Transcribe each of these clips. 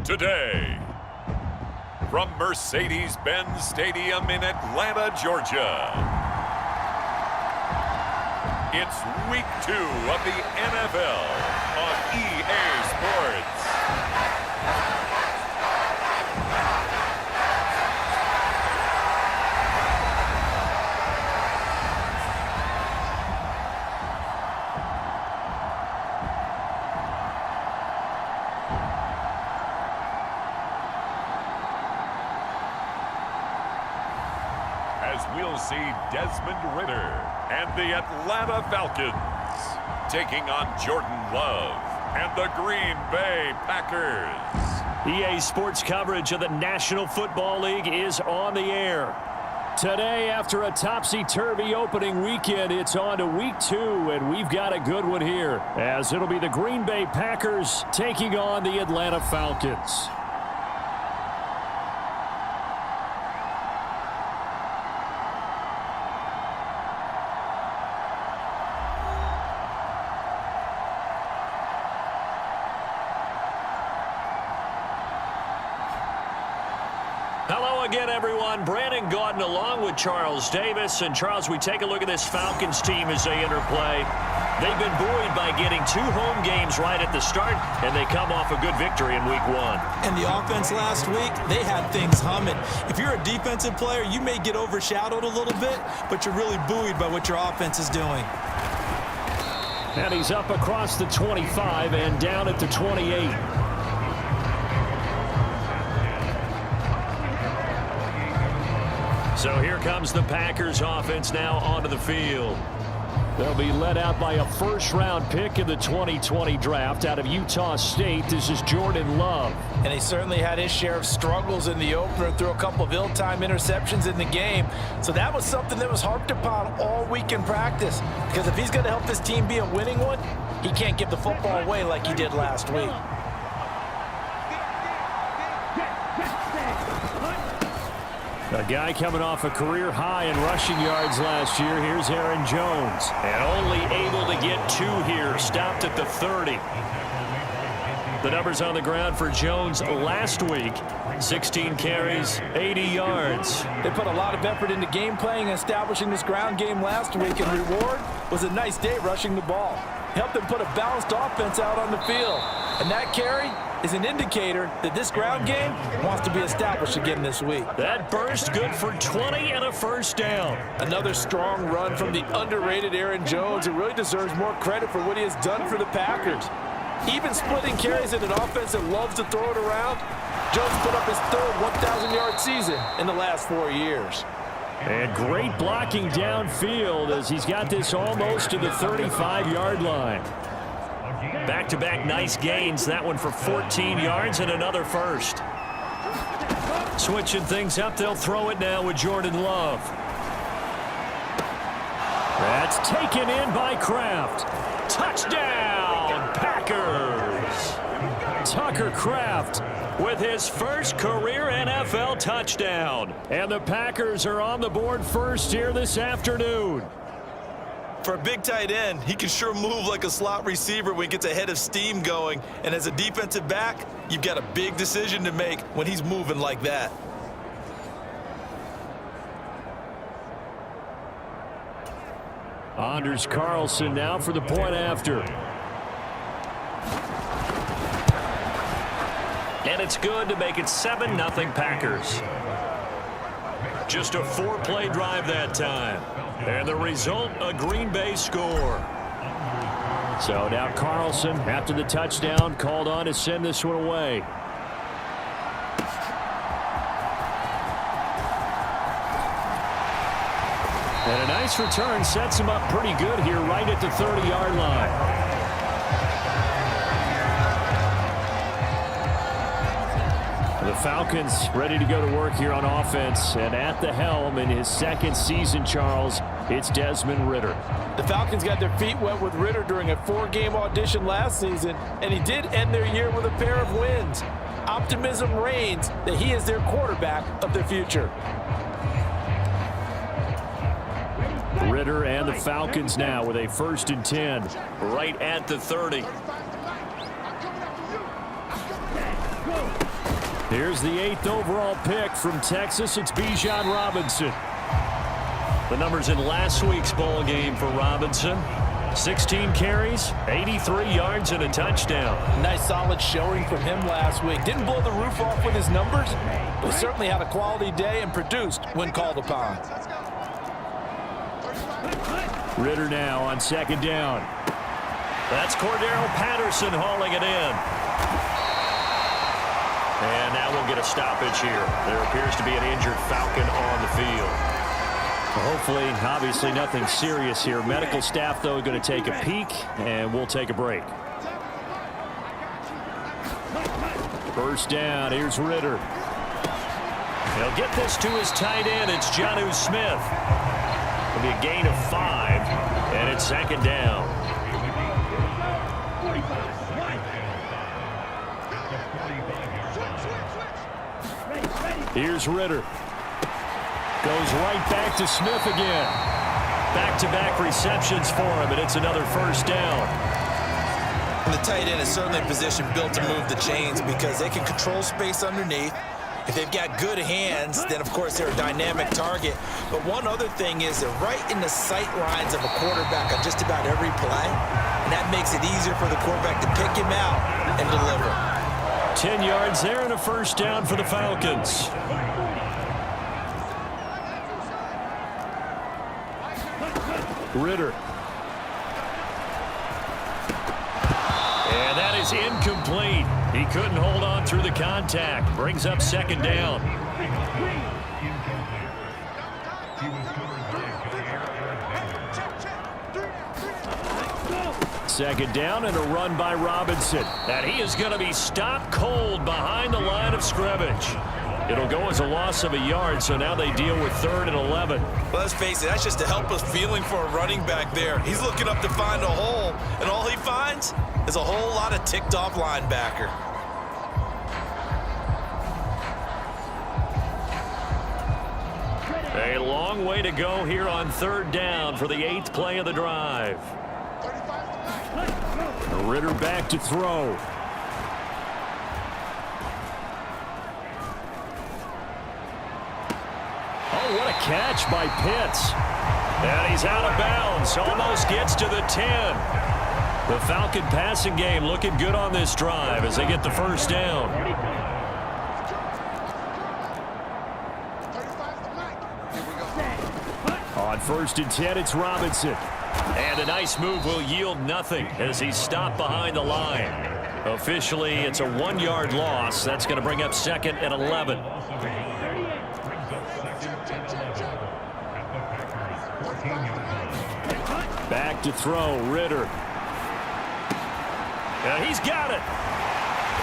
today. From Mercedes-Benz Stadium in Atlanta, Georgia, it's Week 2 of the NFL on EA Sports. As we'll see Desmond Ridder and the Atlanta Falcons taking on Jordan Love and the Green Bay Packers. EA Sports coverage of the National Football League is on the air. Today, after a topsy-turvy opening weekend, it's on to Week 2, and we've got a good one here, as it'll be the Green Bay Packers taking on the Atlanta Falcons. Hello again, everyone. Brandon Gaudin along with Charles Davis. And, Charles, we take a look at this Falcons team as they enter play. They've been buoyed by getting 2 home games right at the start, and they come off a good victory in Week 1. And the offense last week, they had things humming. If you're a defensive player, you may get overshadowed a little bit, but you're really buoyed by what your offense is doing. And he's up across the 25 and down at the 28. So here comes the Packers offense now onto the field. They'll be led out by a first-round pick in the 2020 draft out of Utah State. This is Jordan Love. And he certainly had his share of struggles in the opener, threw a couple of ill-timed interceptions in the game. So that was something that was harped upon all week in practice. Because if he's going to help this team be a winning one, he can't give the football away like he did last week. A guy coming off a career high in rushing yards last year. Here's Aaron Jones. And only able to get 2 here. Stopped at the 30. The numbers on the ground for Jones last week. 16 carries, 80 yards. They put a lot of effort into game playing and establishing this ground game last week. And reward was a nice day rushing the ball. Helped them put a balanced offense out on the field. And that carry is an indicator that this ground game wants to be established again this week. That burst good for 20 and a first down. Another strong run from the underrated Aaron Jones, who really deserves more credit for what he has done for the Packers. Even splitting carries in an offense that loves to throw it around, Jones put up his 3rd 1,000-yard season in the last 4 years. And great blocking downfield as he's got this almost to the 35-yard line. Back-to-back nice gains. That one for 14 yards and another first. Switching things up, they'll throw it now with Jordan Love. That's taken in by Kraft. Touchdown, Packers! Tucker Kraft with his first career NFL touchdown. And the Packers are on the board first here this afternoon. For a big tight end, he can sure move like a slot receiver when he gets a head of steam going. And as a defensive back, you've got a big decision to make when he's moving like that. Anders Carlson now for the point after. And it's good to make it 7-0 Packers. Just a 4-play drive that time. And the result, a Green Bay score. So now Carlson, after the touchdown, called on to send this one away. And a nice return sets him up pretty good here right at the 30-yard line. The Falcons ready to go to work here on offense, and at the helm in his 2nd season, Charles, it's Desmond Ridder. The Falcons got their feet wet with Ridder during a 4-game audition last season, and he did end their year with a pair of wins. Optimism reigns that he is their quarterback of the future. Ridder and the Falcons now with a 1st and 10 right at the 30. Here's the 8th overall pick from Texas. It's Bijan Robinson. The numbers in last week's ball game for Robinson. 16 carries, 83 yards, and a touchdown. Nice solid showing from him last week. Didn't blow the roof off with his numbers, but certainly had a quality day and produced when called upon. Ridder now on 2nd down. That's Cordero Patterson hauling it in. And now we'll get a stoppage here. There appears to be an injured Falcon on the field. Hopefully, obviously nothing serious here. Medical staff, though, going to take a peek, and we'll take a break. First down, here's Ridder. He'll get this to his tight end. It's Jonnu Smith. It'll be a gain of 5, and it's 2nd down. Here's Ridder. Goes right back to Smith again. Back-to-back receptions for him, and it's another first down. And the tight end is certainly a position built to move the chains because they can control space underneath. If they've got good hands, then of course they're a dynamic target. But one other thing is they're right in the sight lines of a quarterback on just about every play. And that makes it easier for the quarterback to pick him out and deliver. 10 yards there and a first down for the Falcons. Ridder. And that is incomplete. He couldn't hold on through the contact. Brings up 2nd down. Second down and a run by Robinson. And he is going to be stopped cold behind the line of scrimmage. It'll go as a loss of a yard, so now they deal with 3rd and 11. Well, let's face it, that's just a helpless feeling for a running back there. He's looking up to find a hole, and all he finds is a whole lot of ticked-off linebacker. A long way to go here on 3rd down for the 8th play of the drive. Ridder back to throw. Oh, what a catch by Pitts. And he's out of bounds. Almost gets to the 10. The Falcon passing game looking good on this drive as they get the first down. On 1st and 10, it's Robinson. And a nice move will yield nothing as he's stopped behind the line. Officially, it's a 1-yard loss. That's going to bring up 2nd and 11. Back to throw, Ridder. And he's got it.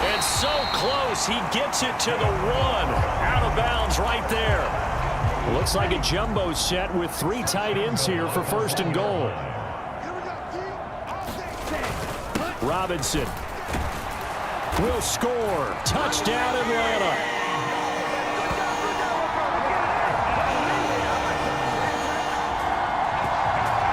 And so close, he gets it to the 1. Out of bounds right there. Looks like a jumbo set with 3 tight ends here for 1st and goal. Robinson will score. Touchdown, Atlanta.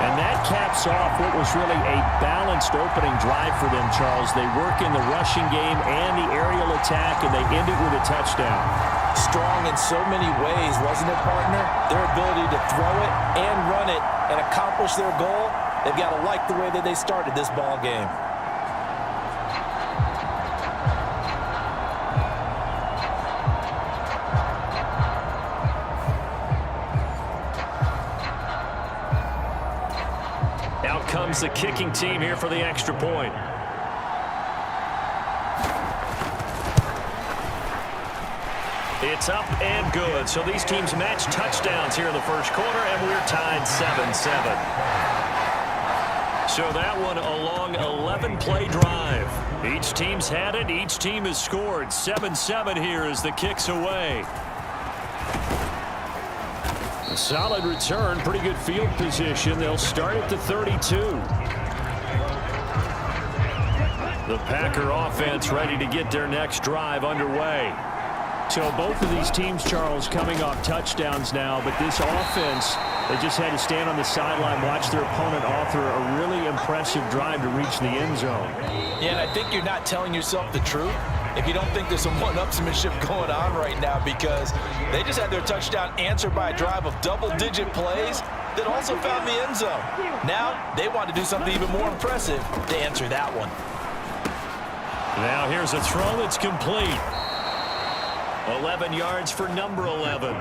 And that caps off what was really a balanced opening drive for them, Charles. They work in the rushing game and the aerial attack, and they end it with a touchdown. Strong in so many ways, wasn't it, partner? Their ability to throw it and run it and accomplish their goal, they've got to like the way that they started this ball game. Out comes the kicking team here for the extra point. It's up and good. So these teams match touchdowns here in the first quarter, and we're tied 7-7. So that one a long 11-play drive. Each team's had it. Each team has scored. 7-7 here as the kick's away. A solid return. Pretty good field position. They'll start at the 32. The Packer offense ready to get their next drive underway. So both of these teams, Charles, coming off touchdowns now, but this offense, they just had to stand on the sideline, watch their opponent author a really impressive drive to reach the end zone. Yeah, and I think you're not telling yourself the truth if you don't think there's some one-upsmanship going on right now, because they just had their touchdown answered by a drive of double-digit plays that also found the end zone. Now they want to do something even more impressive to answer that one. Now here's a throw that's complete. 11 yards for number 11.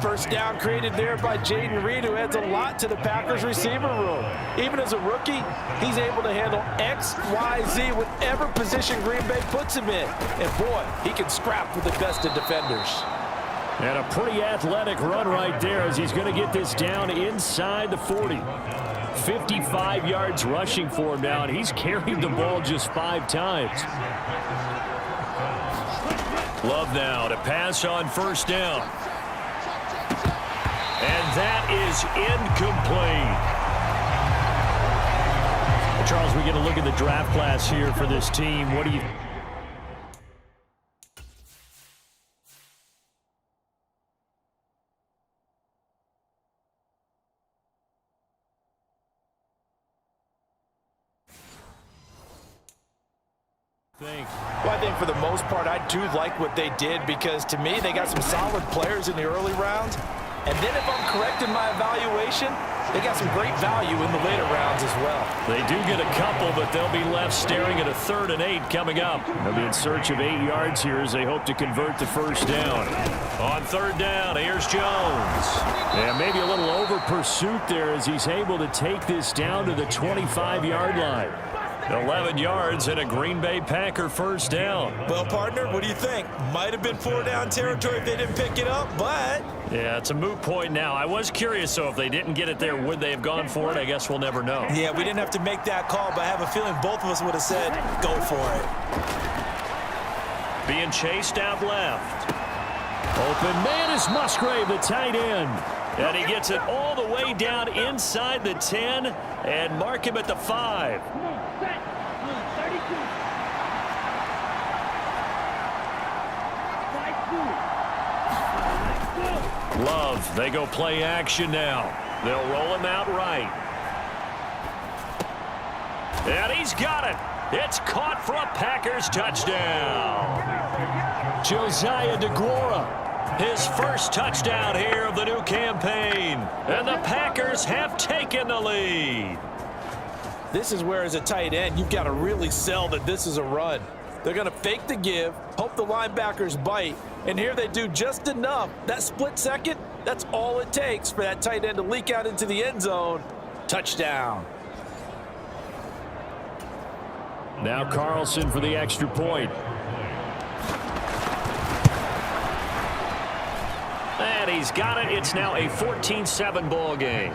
First down created there by Jayden Reed, who adds a lot to the Packers receiver room. Even as a rookie, he's able to handle X, Y, Z, whatever position Green Bay puts him in. And boy, he can scrap with the best of defenders. And a pretty athletic run right there as he's going to get this down inside the 40. 55 yards rushing for him now, and he's carried the ball just 5 times. Love now to pass on first down. And that is incomplete. Charles, we get a look at the draft class here for this team. What do you... Well, I think for the most part, I do like what they did, because to me, they got some solid players in the early rounds. And then if I'm correct in my evaluation, they got some great value in the later rounds as well. They do get a couple, but they'll be left staring at a 3rd and 8 coming up. They'll be in search of 8 yards here as they hope to convert the first down. On 3rd down, here's Jones. And maybe a little over pursuit there as he's able to take this down to the 25-yard line. 11 yards and a Green Bay Packer first down. Well, partner, what do you think? Might have been 4-down territory if they didn't pick it up, but... Yeah, it's a moot point now. I was curious, so if they didn't get it there, would they have gone for it? I guess we'll never know. Yeah, we didn't have to make that call, but I have a feeling both of us would have said, go for it. Being chased out left. Open man is Musgrave, the tight end. And he gets it all the way down inside the 10 and mark him at the 5. Love, they go play action now. They'll roll him out right. And he's got it. It's caught for a Packers touchdown. Josiah DeGuara, his first touchdown here of the new campaign. And the Packers have taken the lead. This is where, as a tight end, you've got to really sell that this is a run. They're going to fake the give, hope the linebackers bite, and here they do just enough. That split second, that's all it takes for that tight end to leak out into the end zone. Touchdown. Now Carlson for the extra point. And he's got it. It's now a 14-7 ball game.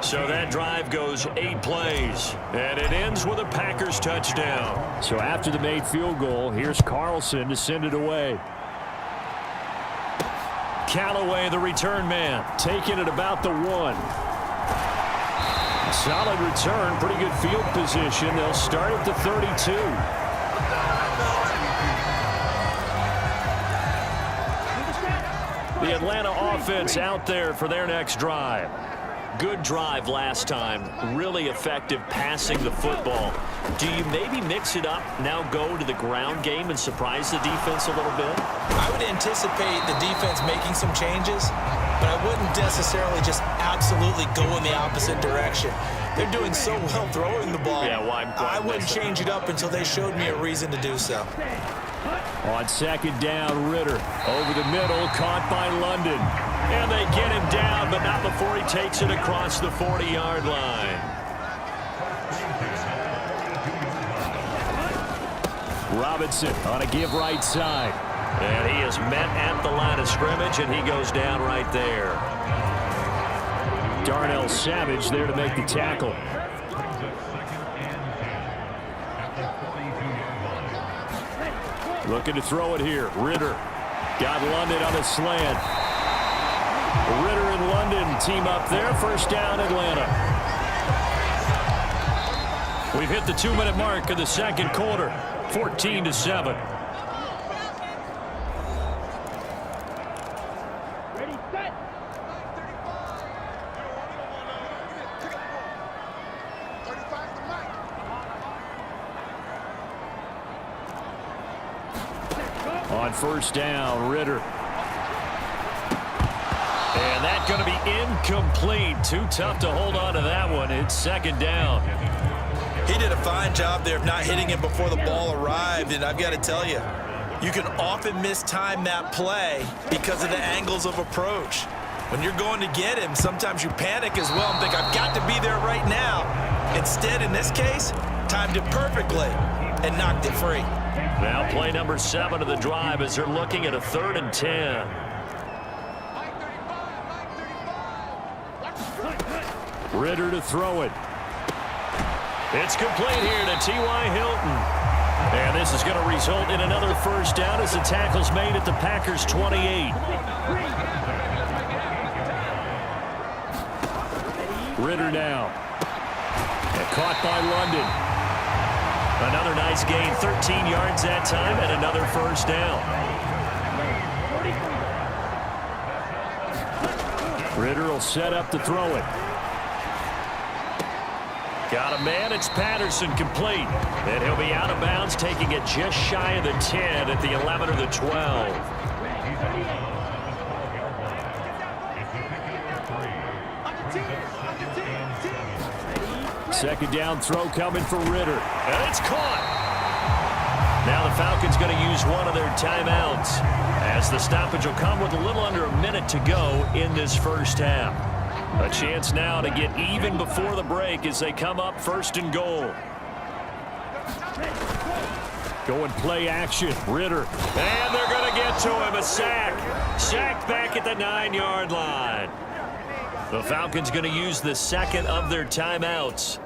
So that drive goes 8 plays, and it ends with a Packers touchdown. So after the made field goal, here's Carlson to send it away. Callaway, the return man, taking it about the 1. Solid return, pretty good field position. They'll start at the 32. The Atlanta offense out there for their next drive. Good drive last time. Really effective passing the football. Do you maybe mix it up, now go to the ground game and surprise the defense a little bit? I would anticipate the defense making some changes, but I wouldn't necessarily just absolutely go in the opposite direction. They're doing so well throwing the ball. Yeah, why I wouldn't change it up until they showed me a reason to do so. On second down, Ritter over the middle, caught by London. And they get him down, but not before he takes it across the 40-yard line. Robinson on a give right side. And he is met at the line of scrimmage, and he goes down right there. Darnell Savage there to make the tackle. Looking to throw it here. Ritter got London on a slant. Ritter and London team up there. First down, Atlanta. We've hit the 2-minute mark of the second quarter. 14-7. first down. Ritter. And that's going to be incomplete. Too tough to hold on to that one. It's second down. He did a fine job there of not hitting it before the ball arrived, and I've got to tell you, you can often mistime that play because of the angles of approach. When you're going to get him, sometimes you panic as well and think, I've got to be there right now. Instead, in this case, timed it perfectly and knocked it free. Now play number 7 of the drive as they're looking at a 3rd and 10. Ritter to throw it. It's complete here to T.Y. Hilton. And this is going to result in another first down as the tackle's made at the Packers' 28. Ritter now. And caught by London. Another nice gain, 13 yards that time, and another first down. Ritter will set up to throw it. Got a man, it's Patterson, complete. And he'll be out of bounds, taking it just shy of the 10 at the 11 or the 12. Second down throw coming for Ritter. And it's caught. Now the Falcons going to use one of their timeouts as the stoppage will come with a little under a minute to go in this first half. A chance now to get even before the break as they come up 1st and goal. Going play action. Ritter. And they're going to get to him. A sack. Sacked back at the 9-yard line. The Falcons going to use the second of their timeouts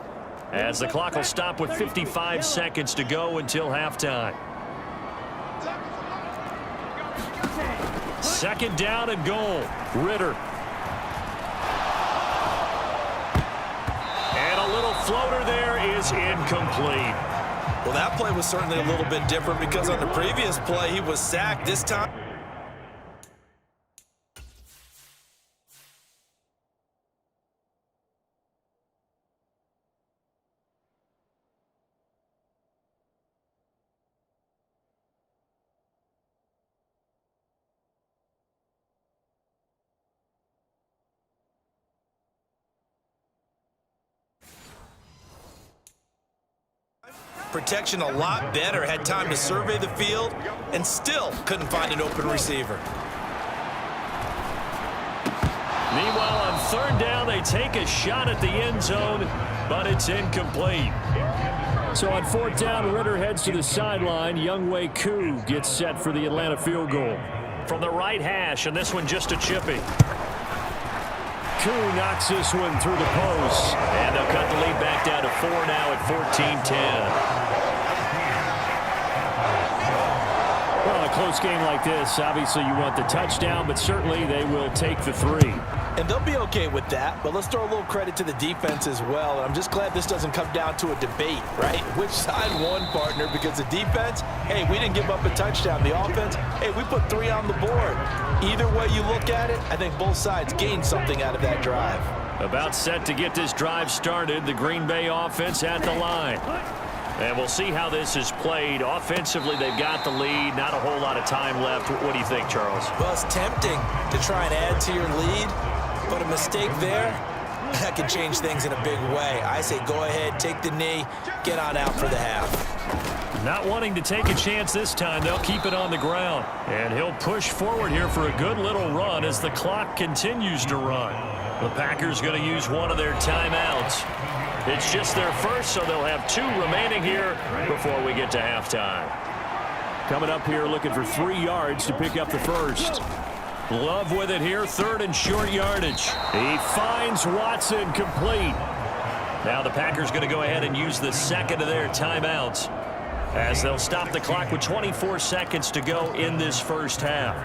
as the clock will stop with 55 seconds to go until halftime. Second down and goal. Ritter. And a little floater there is incomplete. Well, that play was certainly a little bit different because on the previous play he was sacked. This time protection a lot better, had time to survey the field, and still couldn't find an open receiver. Meanwhile, on 3rd down, they take a shot at the end zone, but it's incomplete. So on 4th down, Ritter heads to the sideline. Younghoe Koo gets set for the Atlanta field goal. From the right hash, and this one just a chippy. Koo knocks this one through the post. And they'll cut the lead back down to 4 now at 14-10. Well, a close game like this, obviously you want the touchdown, but certainly they will take the 3. And they'll be okay with that, but let's throw a little credit to the defense as well. And I'm just glad this doesn't come down to a debate, right? Which side won, partner? Because the defense, hey, we didn't give up a touchdown. The offense, hey, we put 3 on the board. Either way you look at it, I think both sides gained something out of that drive. About set to get this drive started, the Green Bay offense at the line. And we'll see how this is played. Offensively, they've got the lead. Not a whole lot of time left. What do you think, Charles? Well, it's tempting to try and add to your lead, but a mistake there, that could change things in a big way. I say go ahead, take the knee, get on out for the half. Not wanting to take a chance this time, they'll keep it on the ground. And he'll push forward here for a good little run as the clock continues to run. The Packers going to use one of their timeouts. It's just their first, so they'll have 2 remaining here before we get to halftime. Coming up here looking for 3 yards to pick up the first. Love with it here, 3rd and short yardage. He finds Watson complete. Now the Packers going to go ahead and use the second of their timeouts as they'll stop the clock with 24 seconds to go in this first half.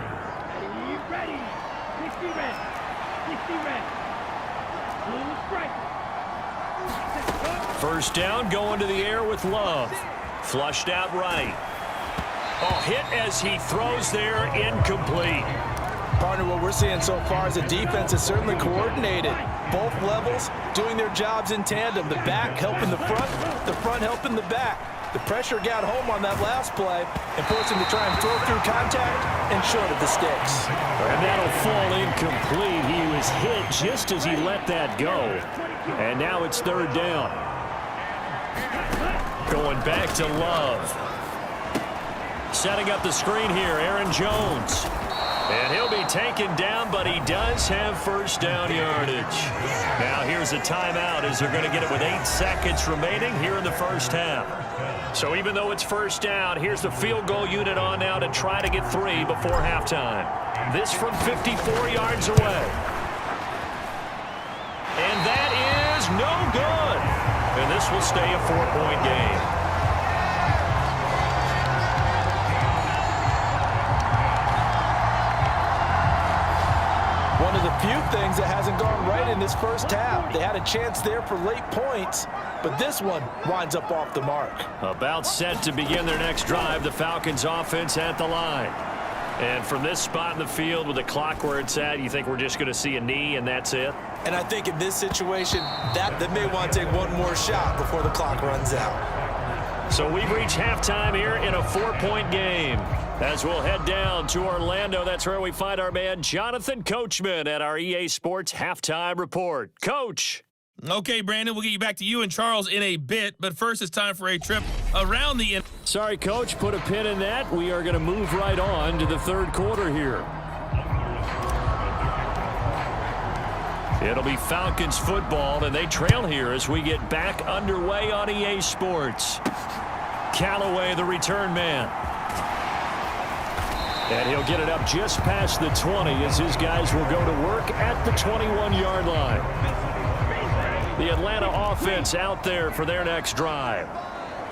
First down, going to the air with Love. Flushed out right. Oh, hit as he throws there, incomplete. Partner, what we're seeing so far is the defense is certainly coordinated. Both levels doing their jobs in tandem. The back helping the front helping the back. The pressure got home on that last play and forced him to try and throw through contact and short of the sticks. And that'll fall incomplete. He was hit just as he let that go. And now it's third down. Going back to Love. Setting up the screen here, Aaron Jones. And he'll be taken down, but he does have first down yardage. Now here's a timeout as they're going to get it with 8 seconds remaining here in the first half. So even though it's first down, here's the field goal unit on now to try to get 3 before halftime. This from 54 yards away. And that is no good. And this will stay a 4-point game. One of the few things that hasn't gone right in this first half. They had a chance there for late points, but this one winds up off the mark. About set to begin their next drive, the Falcons offense at the line. And from this spot in the field with the clock where it's at, you think we're just going to see a knee and that's it? And I think in this situation, they may want to take one more shot before the clock runs out. So we've reached halftime here in a 4-point game. As we'll head down to Orlando, that's where we find our man Jonathan Coachman at our EA Sports Halftime Report. Coach. Okay, Brandon, we'll get you back to you and Charles in a bit, but first it's time for a trip around the... Sorry, Coach, put a pin in that. We are going to move right on to the third quarter here. It'll be Falcons football, and they trail here as we get back underway on EA Sports. Callaway, the return man. And he'll get it up just past the 20 as his guys will go to work at the 21-yard line. The Atlanta offense out there for their next drive.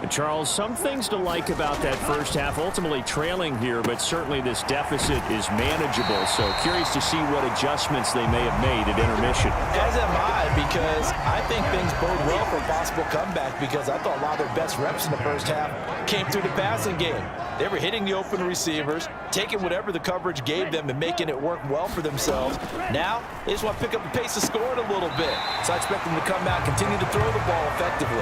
And Charles, some things to like about that first half, ultimately trailing here, but certainly this deficit is manageable. So curious to see what adjustments they may have made at intermission. As am I, because I think things bode well for a possible comeback, because I thought a lot of their best reps in the first half came through the passing game. They were hitting the open receivers, taking whatever the coverage gave them and making it work well for themselves. Now, they just want to pick up the pace of scoring a little bit. So I expect them to come out, continue to throw the ball effectively.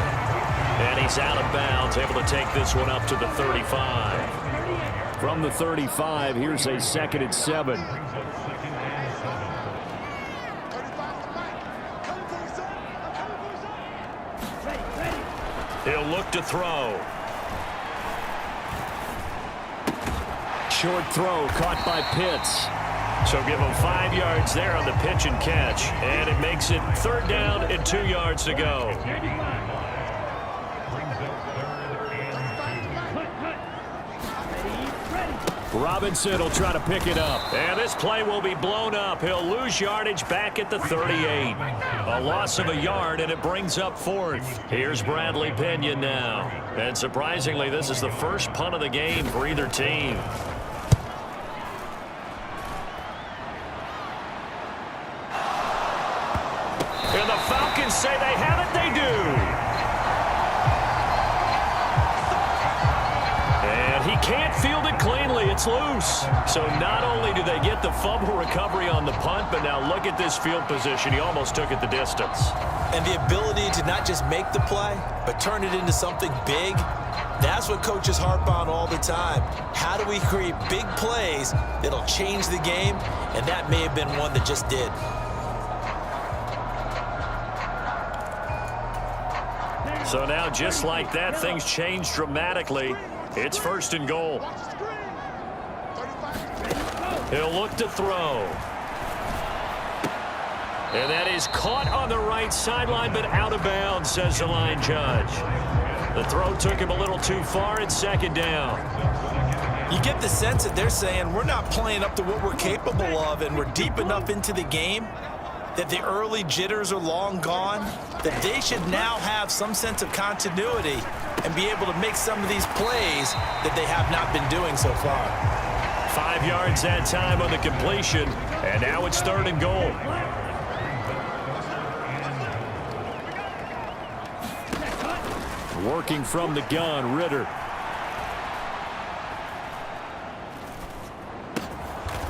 And he's out of bounds, able to take this one up to the 35. From the 35, here's a 2nd and 7. He'll look to throw. Short throw caught by Pitts. So give him 5 yards there on the pitch and catch. And it makes it 3rd down and 2 yards to go. Robinson will try to pick it up. And this play will be blown up. He'll lose yardage back at the 38. A loss of a yard, and it brings up 4th. Here's Bradley Pinion now. And surprisingly, this is the first punt of the game for either team. And the Falcons say they have it. They do. He can't field it cleanly. It's loose. So not only do they get the fumble recovery on the punt, but now look at this field position. He almost took it the distance. And the ability to not just make the play, but turn it into something big, that's what coaches harp on all the time. How do we create big plays that'll change the game? And that may have been one that just did. So now, just like that, things change dramatically. It's 1st and goal. He'll look to throw. And that is caught on the right sideline, but out of bounds, says the line judge. The throw took him a little too far. It's 2nd down. You get the sense that they're saying we're not playing up to what we're capable of, and we're deep enough into the game that the early jitters are long gone, that they should now have some sense of continuity and be able to make some of these plays that they have not been doing so far. 5 yards that time on the completion, and now it's 3rd and goal. Working from the gun, Ritter.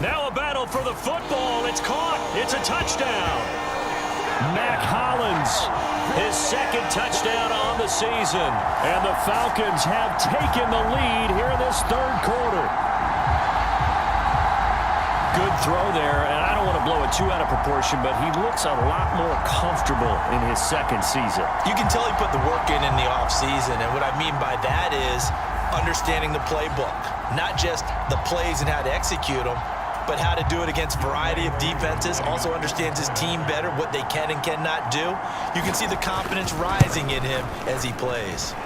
Now a battle for the football. It's caught. It's a touchdown. Mac Hollins, his second touchdown on the season. And the Falcons have taken the lead here in this third quarter. Good throw there, and I don't want to blow it too out of proportion, but he looks a lot more comfortable in his second season. You can tell he put the work in the offseason, and what I mean by that is understanding the playbook. Not just the plays and how to execute them, but how to do it against a variety of defenses. Also understands his team better, what they can and cannot do. You can see the confidence rising in him as he plays.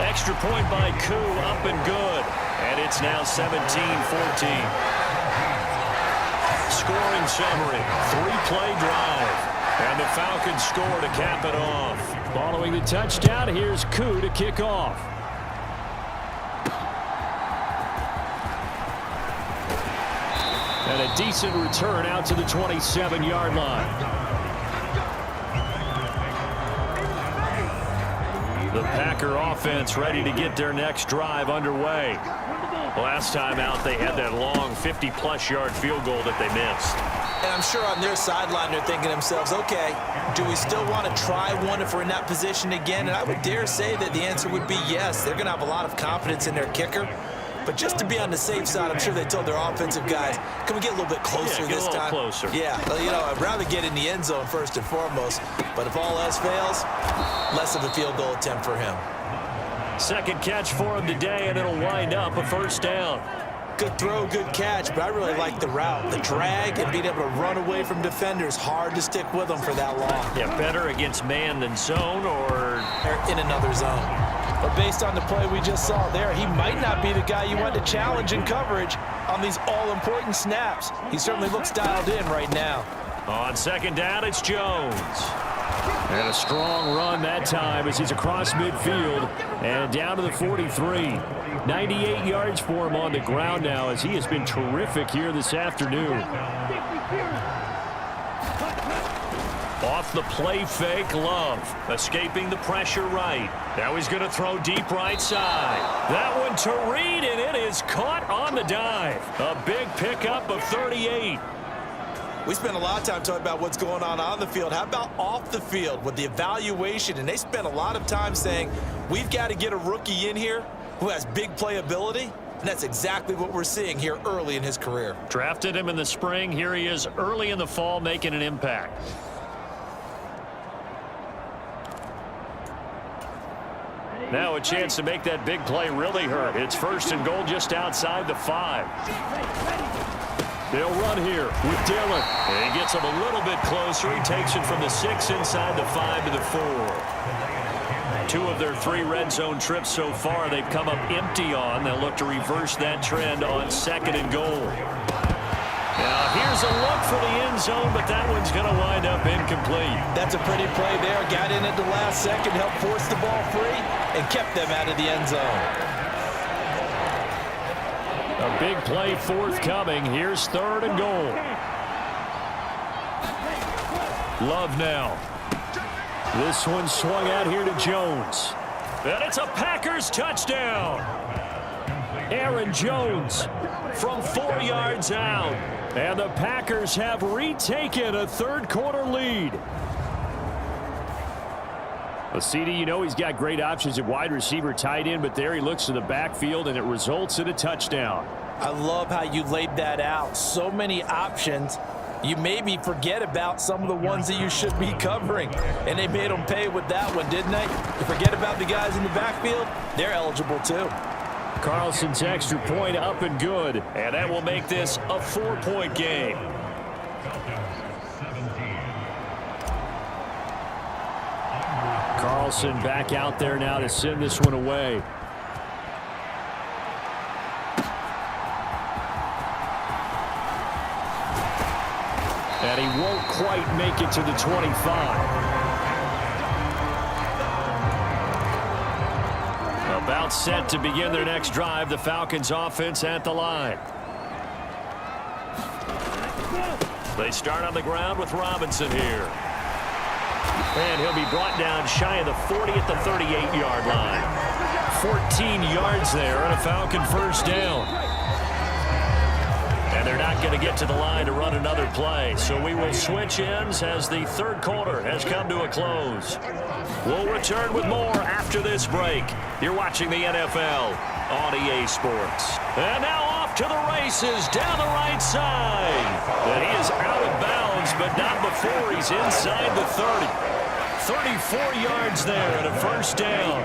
Extra point by Koo, up and good. And it's now 17-14. Scoring summary, 3-play drive. And the Falcons score to cap it off. Following the touchdown, here's Koo to kick off. And a decent return out to the 27-yard line. The Packer offense ready to get their next drive underway. Last time out, they had that long 50-plus yard field goal that they missed. And I'm sure on their sideline, they're thinking to themselves, okay, do we still want to try one if we're in that position again? And I would dare say that the answer would be yes. They're going to have a lot of confidence in their kicker. But just to be on the safe side, I'm sure they told their offensive guys, can we get a little bit closer this time? Closer. Yeah, you know, I'd rather get in the end zone first and foremost. But if all else fails, less of a field goal attempt for him. Second catch for him today, and it'll wind up a first down. Good throw, good catch, but I really like the route. The drag and being able to run away from defenders, hard to stick with them for that long. Yeah, better against man than zone or in another zone. But based on the play we just saw there, he might not be the guy you want to challenge in coverage on these all-important snaps. He certainly looks dialed in right now. On second down, it's Jones. And a strong run that time as he's across midfield and down to the 43. 98 yards for him on the ground now as he has been terrific here this afternoon. Off the play fake, Love. Escaping the pressure right. Now he's going to throw deep right side. That one to Reed, and it is caught on the dive. A big pickup of 38. We spent a lot of time talking about what's going on the field. How about off the field with the evaluation? And they spent a lot of time saying, we've got to get a rookie in here who has big playability. And that's exactly what we're seeing here early in his career. Drafted him in the spring. Here he is early in the fall making an impact. Now a chance to make that big play really hurt. It's first and goal just outside the 5. They'll run here with Dillon. And he gets him a little bit closer. He takes it from the 6 inside the 5 to the 4. 2 of their 3 red zone trips so far they've come up empty on. They'll look to reverse that trend on second and goal. Now here's a look for the end zone, but that one's going to wind up incomplete. That's a pretty play there. Got in at the last second, helped force the ball free, and kept them out of the end zone. A big play forthcoming. Here's third and goal. Love now. This one swung out here to Jones. And it's a Packers touchdown. Aaron Jones from 4 yards out. And the Packers have retaken a third quarter lead. Well, CD, you know he's got great options at wide receiver, tight end, but there he looks to the backfield, and it results in a touchdown. I love how you laid that out. So many options. You maybe forget about some of the ones that you should be covering. And they made them pay with that one, didn't they? You forget about the guys in the backfield, they're eligible too. Carlson's extra point up and good, and that will make this a 4-point game. Carlson back out there now to send this one away. And he won't quite make it to the 25. About set to begin their next drive. The Falcons offense at the line. They start on the ground with Robinson here. And he'll be brought down shy of the 40 at the 38-yard line. 14 yards there and a Falcon first down. And they're not going to get to the line to run another play. So we will switch ends as the third quarter has come to a close. We'll return with more after this break. You're watching the NFL on EA Sports. And now off to the races down the right side. And he is out of bounds, but not before he's inside the 30. 34 yards there and a first down.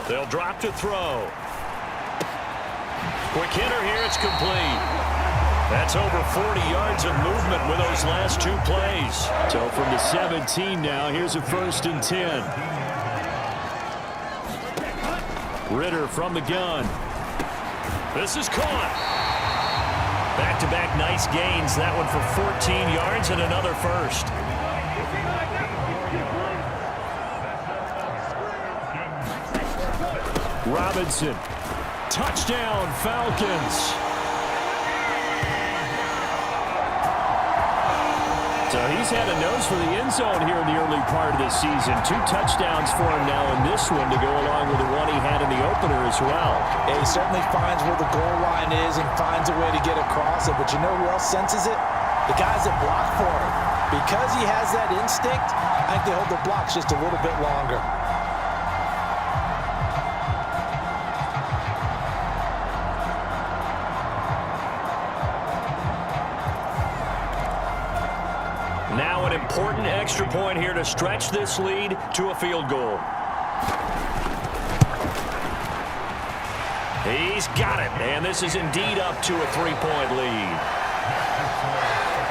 They'll drop to throw. Quick hitter here, it's complete. That's over 40 yards of movement with those last two plays. So from the 17 now, here's a 1st and 10. Ritter from the gun. This is caught. Back-to-back nice gains. That one for 14 yards and another first. Robinson. Touchdown, Falcons. So he's had a nose for the end zone here in the early part of this season. 2 touchdowns for him now in this one to go along with the one he had in the opener as well. Yeah, he certainly finds where the goal line is and finds a way to get across it. But you know who else senses it? The guys that block for him. Because he has that instinct, I think they hold the blocks just a little bit longer. Now an important extra point here to stretch this lead to a field goal. He's got it, and this is indeed up to a 3-point lead.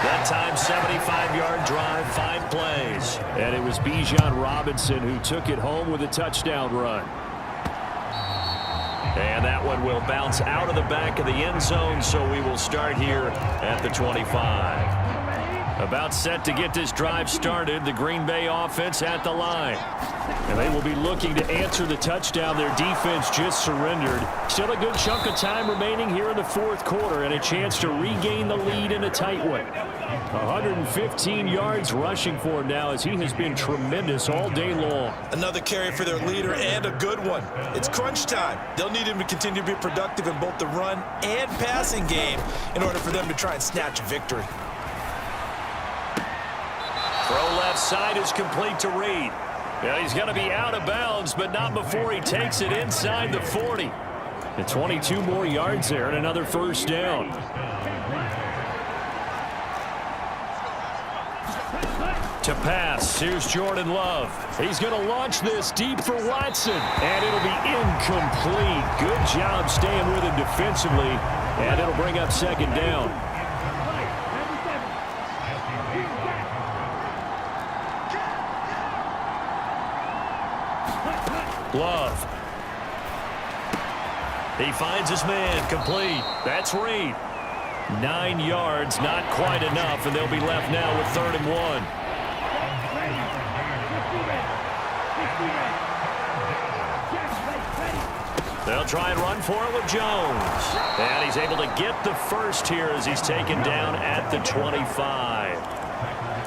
That time, 75-yard drive, 5 plays. And it was Bijan Robinson who took it home with a touchdown run. And that one will bounce out of the back of the end zone, so we will start here at the 25. About set to get this drive started, the Green Bay offense at the line. And they will be looking to answer the touchdown their defense just surrendered. Still a good chunk of time remaining here in the 4th quarter and a chance to regain the lead in a tight one. 115 yards rushing for him now as he has been tremendous all day long. Another carry for their leader and a good one. It's crunch time. They'll need him to continue to be productive in both the run and passing game in order for them to try and snatch a victory. Throw left side is complete to Reed. Yeah, he's going to be out of bounds, but not before he takes it inside the 40. And 22 more yards there and another first down. To pass, here's Jordan Love. He's going to launch this deep for Watson, and it'll be incomplete. Good job staying with him defensively, and it'll bring up 2nd down. Love. He finds his man, complete. That's Reed. 9 yards, not quite enough, and they'll be left now with 3rd and 1. They'll try and run for it with Jones. And he's able to get the first here as he's taken down at the 25.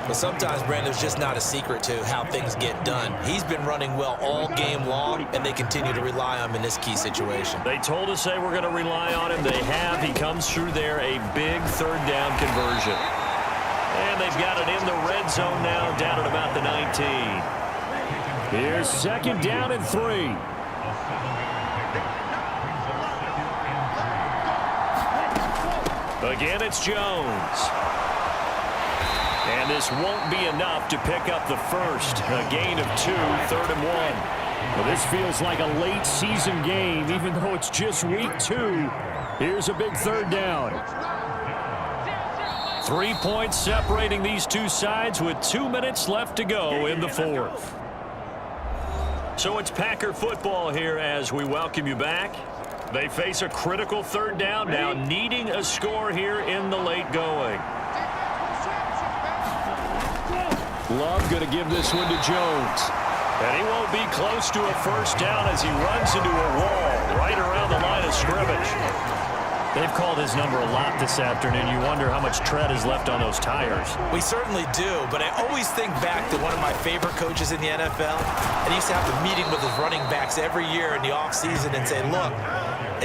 But sometimes, Brandon, there's just not a secret to how things get done. He's been running well all game long, and they continue to rely on him in this key situation. They told us they were going to rely on him. They have. He comes through there, a big 3rd down conversion. And they've got it in the red zone now, down at about the 19. Here's 2nd down and 3. Again, it's Jones. And this won't be enough to pick up the first. A gain of 2, 3rd and 1. Well, this feels like a late season game, even though it's just week 2. Here's a big 3rd down. 3 points separating these two sides with 2 minutes left to go in the 4th. So it's Packer football here as we welcome you back. They face a critical 3rd down now, needing a score here in the late going. Love going to give this one to Jones. And he won't be close to a first down as he runs into a wall right around the line of scrimmage. They've called his number a lot this afternoon. You wonder how much tread is left on those tires. We certainly do, but I always think back to one of my favorite coaches in the NFL, and he used to have a meeting with his running backs every year in the offseason and say, look,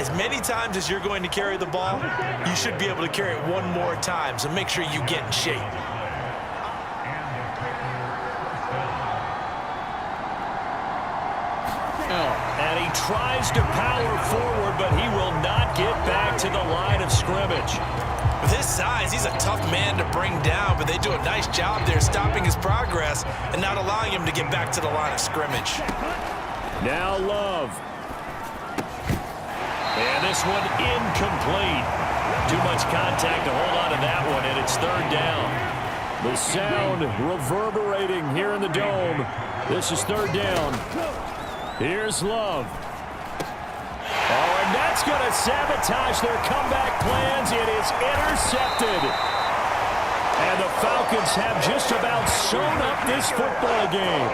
as many times as you're going to carry the ball, you should be able to carry it one more time, so make sure you get in shape. And he tries to power forward, but he will not get back to the line of scrimmage. With his size, he's a tough man to bring down, but they do a nice job there stopping his progress and not allowing him to get back to the line of scrimmage. Now Love. And this one incomplete. Too much contact to hold on to that one, and it's third down. The sound reverberating here in the dome. This is third down. Here's Love. Oh, and that's going to sabotage their comeback plans. It is intercepted. And the Falcons have just about sewn up this football game.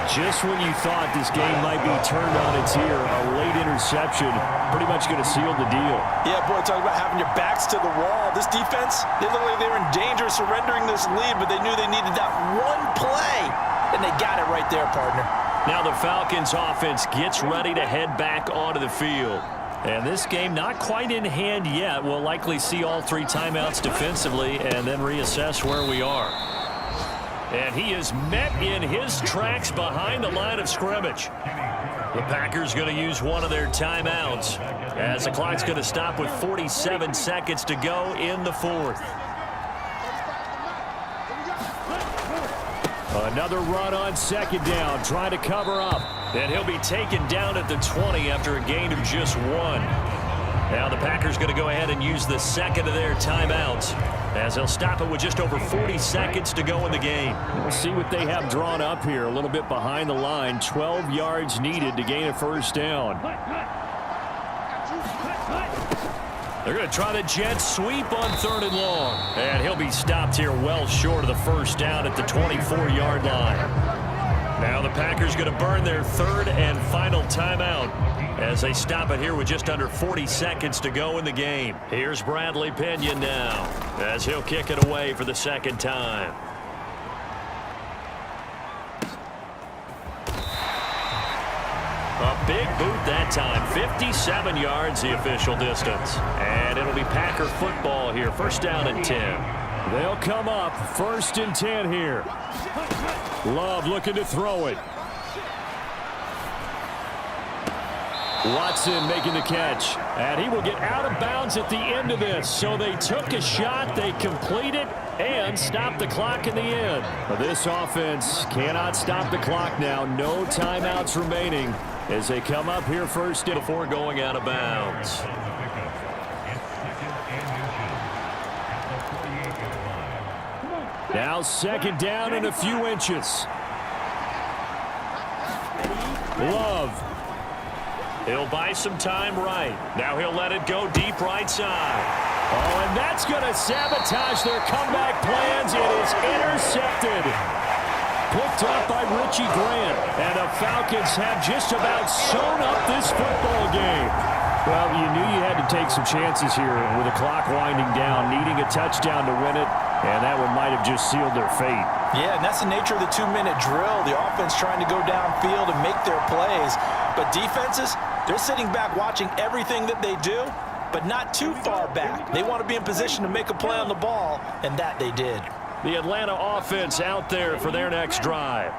Just when you thought this game might be turned on its ear, a late interception pretty much going to seal the deal. Yeah, boy, talk about having your backs to the wall. This defense, they look like they were in danger of surrendering this lead, but they knew they needed that one play, and they got it right there, partner. Now the Falcons offense gets ready to head back onto the field. And this game not quite in hand yet. We'll likely see all three timeouts defensively and then reassess where we are. And he is met in his tracks behind the line of scrimmage. The Packers going to use one of their timeouts as the clock's going to stop with 47 seconds to go in the fourth. Another run on second down, trying to cover up. And he'll be taken down at the 20 after a gain of just one. Now the Packers going to go ahead and use the second of their timeouts as they'll stop it with just over 40 seconds to go in the game. We'll see what they have drawn up here. A little bit behind the line. 12 yards needed to gain a first down. They're going to try the jet sweep on third and long. And he'll be stopped here well short of the first down at the 24-yard line. Now the Packers going to burn their third and final timeout as they stop it here with just under 40 seconds to go in the game. Here's Bradley Pinion now as he'll kick it away for the second time. A big boot that time. 57 yards the official distance. And it'll be Packer football here. First down and 10. They'll come up. First and 10 here. Love looking to throw it. Watson making the catch. And he will get out of bounds at the end of this. So they took a shot, they complete it, and stop the clock in the end. This offense cannot stop the clock now. No timeouts remaining as they come up here first before going out of bounds. Now second down and a few inches. Love. He'll buy some time right. Now he'll let it go deep right side. Oh, and that's going to sabotage their comeback plans. It is intercepted. Picked up by Richie Grant. And the Falcons have just about sewn up this football game. Well, you knew you had to take some chances here with the clock winding down, needing a touchdown to win it. And that one might have just sealed their fate. Yeah, and that's the nature of the 2-minute drill. The offense trying to go downfield and make their plays. But defenses, they're sitting back watching everything that they do, but not too far back. They want to be in position to make a play on the ball, and that they did. The Atlanta offense out there for their next drive.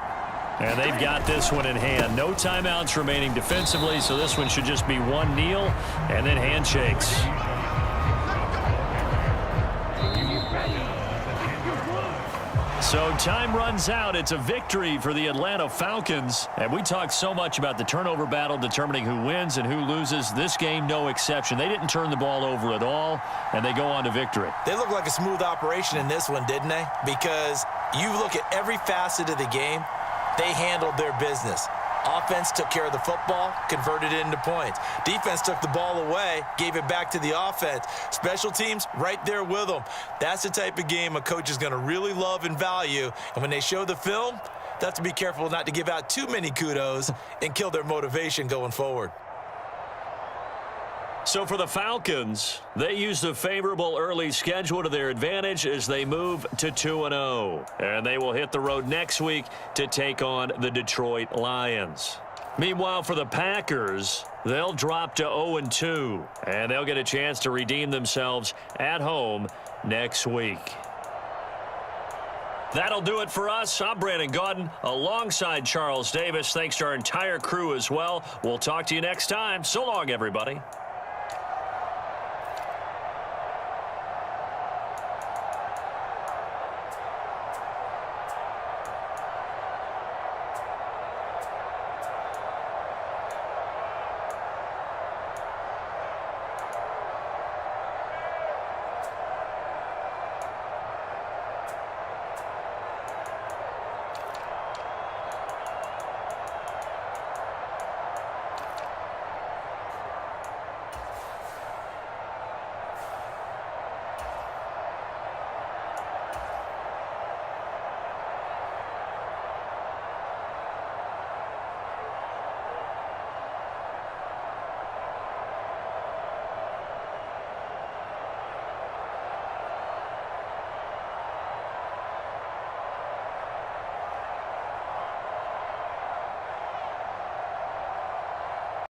And they've got this one in hand. No timeouts remaining defensively, so this one should just be one kneel and then handshakes. So time runs out. It's a victory for the Atlanta Falcons. And we talked so much about the turnover battle determining who wins and who loses. This game, no exception. They didn't turn the ball over at all, and they go on to victory. They look like a smooth operation in this one, didn't they? Because you look at every facet of the game, they handled their business. Offense took care of the football, converted it into points. Defense took the ball away, gave it back to the offense. Special teams, right there with them. That's the type of game a coach is going to really love and value. And when they show the film, they have to be careful not to give out too many kudos and kill their motivation going forward. So for the Falcons, they use the favorable early schedule to their advantage as they move to 2-0. And they will hit the road next week to take on the Detroit Lions. Meanwhile, for the Packers, they'll drop to 0-2, and they'll get a chance to redeem themselves at home next week. That'll do it for us. I'm Brandon Gaudin alongside Charles Davis. Thanks to our entire crew as well. We'll talk to you next time. So long, everybody.